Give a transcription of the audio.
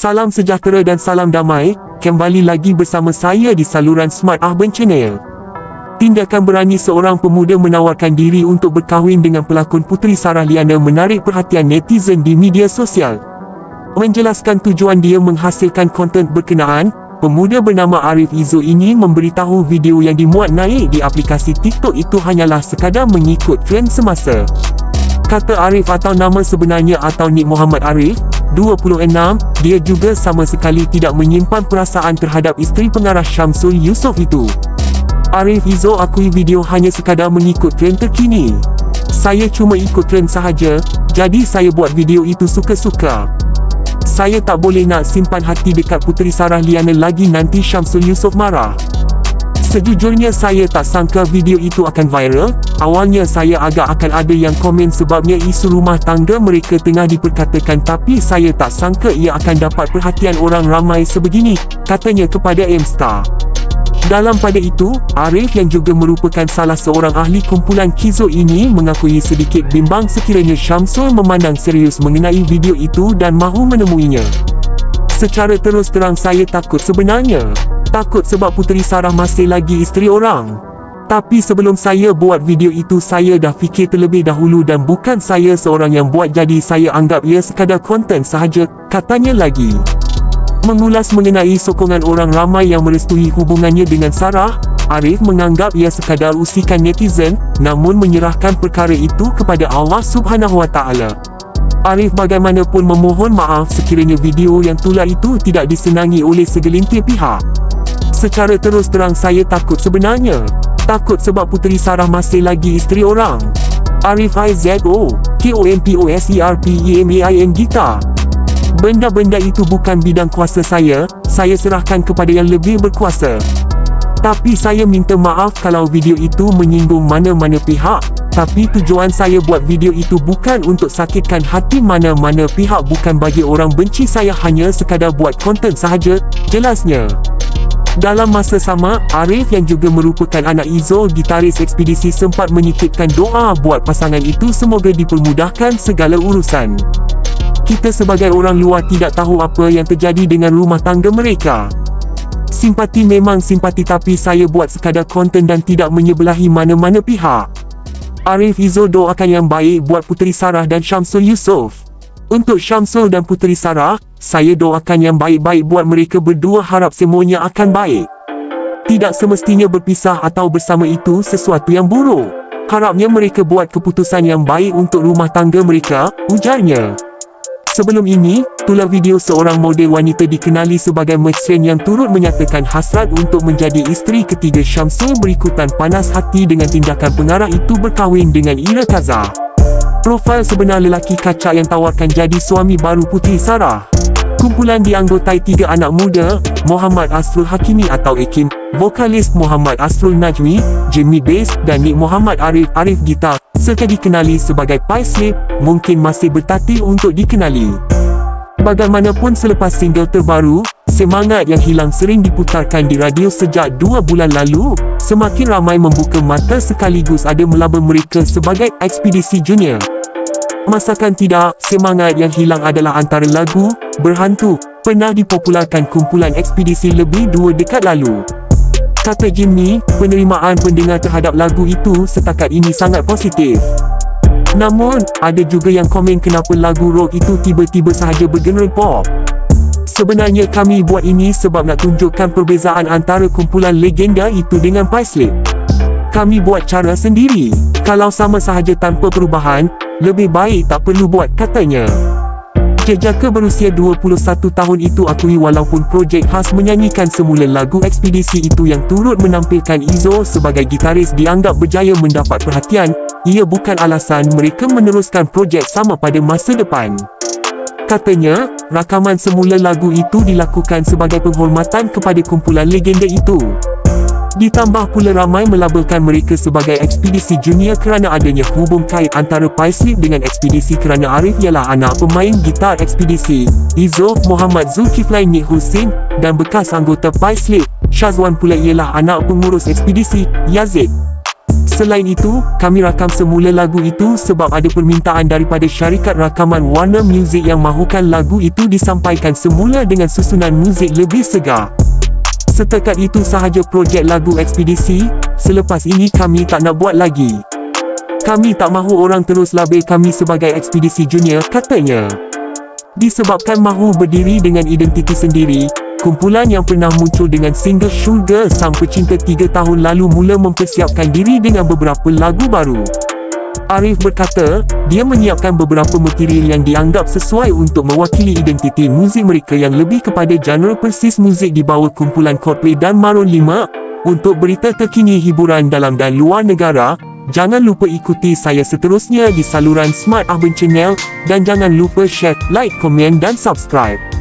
Salam sejahtera dan salam damai, kembali lagi bersama saya di saluran Smart Urban Channel. Tindakan berani seorang pemuda menawarkan diri untuk berkahwin dengan pelakon Puteri Sarah Liana menarik perhatian netizen di media sosial. Menjelaskan tujuan dia menghasilkan konten berkenaan, pemuda bernama Arif Izzo ini memberitahu video yang dimuat naik di aplikasi TikTok itu hanyalah sekadar mengikut trend semasa. Kata Arif atau nama sebenarnya atau Nik Muhammad Arif, 26, dia juga sama sekali tidak menyimpan perasaan terhadap isteri pengarah Syamsul Yusof itu. Arif Izzo akui video hanya sekadar mengikut trend terkini. Saya cuma ikut trend sahaja, jadi saya buat video itu suka-suka. Saya tak boleh nak simpan hati dekat Puteri Sarah Liana lagi, nanti Syamsul Yusof marah. Sejujurnya saya tak sangka video itu akan viral. Awalnya saya agak akan ada yang komen sebabnya isu rumah tangga mereka tengah diperkatakan, tapi saya tak sangka ia akan dapat perhatian orang ramai sebegini, katanya kepada M-Star. Dalam pada itu, Arif yang juga merupakan salah seorang ahli kumpulan Kizo ini mengakui sedikit bimbang sekiranya Syamsul memandang serius mengenai video itu dan mahu menemuinya. Secara terus terang saya takut sebenarnya. Takut sebab Puteri Sarah masih lagi isteri orang. Tapi sebelum saya buat video itu saya dah fikir terlebih dahulu dan bukan saya seorang yang buat, jadi saya anggap ia sekadar konten sahaja, katanya lagi. Mengulas mengenai sokongan orang ramai yang merestui hubungannya dengan Sarah, Arif menganggap ia sekadar usikan netizen, namun menyerahkan perkara itu kepada Allah Subhanahu Wa Taala. Arif bagaimanapun memohon maaf sekiranya video yang tular itu tidak disenangi oleh segelintir pihak. Secara terus terang saya takut sebenarnya. Takut sebab Puteri Sarah masih lagi isteri orang. Arif Izzo, KOMPOSERPEMAIN Gita. Benda-benda itu bukan bidang kuasa saya serahkan kepada yang lebih berkuasa. Tapi saya minta maaf kalau video itu menyinggung mana-mana pihak. Tapi tujuan saya buat video itu bukan untuk sakitkan hati mana-mana pihak, bukan bagi orang benci, saya hanya sekadar buat konten sahaja, jelasnya. Dalam masa sama, Arif yang juga merupakan anak Izzo, gitaris ekspedisi, sempat menitipkan doa buat pasangan itu semoga dipermudahkan segala urusan. Kita sebagai orang luar tidak tahu apa yang terjadi dengan rumah tangga mereka. Simpati memang simpati, tapi saya buat sekadar konten dan tidak menyebelahi mana-mana pihak. Arif Izzo doakan yang baik buat Puteri Sarah dan Syamsul Yusof. Untuk Syamsul dan Puteri Sarah, saya doakan yang baik-baik buat mereka berdua, harap semuanya akan baik. Tidak semestinya berpisah atau bersama itu sesuatu yang buruk. Harapnya mereka buat keputusan yang baik untuk rumah tangga mereka, ujarnya. Sebelum ini, tular video seorang model wanita dikenali sebagai Mesrin yang turut menyatakan hasrat untuk menjadi isteri ketiga Syamsul berikutan panas hati dengan tindakan pengarah itu berkahwin dengan Ira Kazah. Profil sebenar lelaki kacak yang tawarkan jadi suami baru Puteri Sarah. Kumpulan dianggotai 3 anak muda, Muhammad Asrul Hakimi atau Akim, vokalis Muhammad Asrul Najmi, Jimmy Bass dan Nik Muhammad Arif Gita, serta dikenali sebagai Paisley, mungkin masih bertatih untuk dikenali. Bagaimanapun selepas single terbaru, Semangat yang Hilang sering diputarkan di radio sejak 2 bulan lalu, semakin ramai membuka mata sekaligus ada melaba mereka sebagai ekspedisi junior. Masakan tidak, Semangat yang Hilang adalah antara lagu berhantu pernah dipopularkan kumpulan ekspedisi lebih 2 dekad lalu. Kata Jimmy, penerimaan pendengar terhadap lagu itu setakat ini sangat positif. Namun, ada juga yang komen kenapa lagu rock itu tiba-tiba sahaja bergenre pop. Sebenarnya kami buat ini sebab nak tunjukkan perbezaan antara kumpulan legenda itu dengan Paisley. Kami buat cara sendiri. Kalau sama sahaja tanpa perubahan, lebih baik tak perlu buat, katanya. Jejaka berusia 21 tahun itu akui walaupun projek khas menyanyikan semula lagu ekspedisi itu yang turut menampilkan Izzo sebagai gitaris dianggap berjaya mendapat perhatian, ia bukan alasan mereka meneruskan projek sama pada masa depan. Katanya, rakaman semula lagu itu dilakukan sebagai penghormatan kepada kumpulan legenda itu. Ditambah pula ramai melabelkan mereka sebagai ekspedisi junior kerana adanya hubung kait antara Paisley dengan ekspedisi kerana Arif ialah anak pemain gitar ekspedisi Izzo, Muhammad Zulkiflain Nik Husin, dan bekas anggota Paisley, Syazwan pula ialah anak pengurus ekspedisi Yazid. Selain itu, kami rakam semula lagu itu sebab ada permintaan daripada syarikat rakaman Warner Music yang mahukan lagu itu disampaikan semula dengan susunan muzik lebih segar. Setakat itu sahaja projek lagu Ekspedisi, selepas ini kami tak nak buat lagi. Kami tak mahu orang terus label kami sebagai Ekspedisi Junior, katanya. Disebabkan mahu berdiri dengan identiti sendiri, kumpulan yang pernah muncul dengan single Syurga Sang Pecinta 3 tahun lalu mula mempersiapkan diri dengan beberapa lagu baru. Arif berkata, dia menyiapkan beberapa material yang dianggap sesuai untuk mewakili identiti muzik mereka yang lebih kepada genre persis muzik di bawah kumpulan Coldplay dan Maroon 5. Untuk berita terkini hiburan dalam dan luar negara, jangan lupa ikuti saya seterusnya di saluran Smart Urban Channel dan jangan lupa share, like, komen dan subscribe.